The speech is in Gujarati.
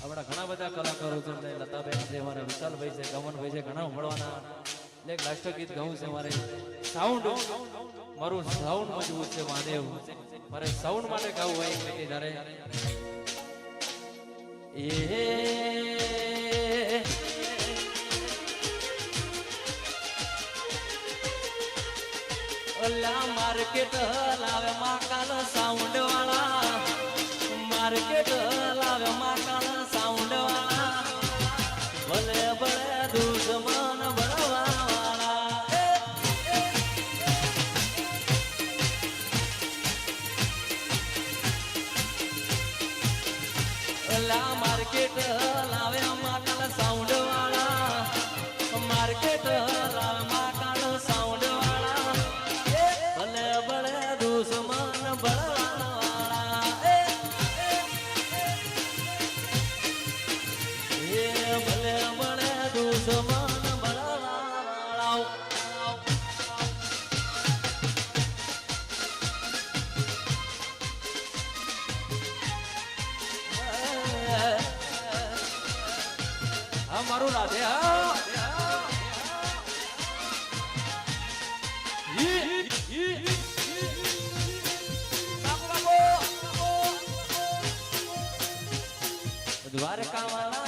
આપણા ઘણા બધા કલાકારો છે, લતાબેન છે, મારા વિશાલભાઈ છે, ગમનભાઈ છે, ઘણા મળવાના. એક રાષ્ટ્ર ગીત ગાવું છે મારે. સાઉન્ડ મારું સાઉન્ડ મજબૂત છે મહાદેવ, મારે સાઉન્ડ માટે ગાવું હોય એટલે તારે ઓલા માર્કેટ લાવે માકાલ સાઉન્ડ વાળા, માર્કેટ લાવે માકાલ સાઉન્ડ વાળા, ભલે ભલે દુશ્મન બળવા વાળા. ઓલા માર્કેટ લાવે માકાલ સાઉન્ડ વાળા, માર્કેટ લાવે માકાલ સાઉન્ડ વાળા, ભલે ભલે દુશ્મન બળવાળા. એ ભલે ભલે દુશ્મન બળવાળા. હા મારું રાધે હા. દ્વારકા વાળા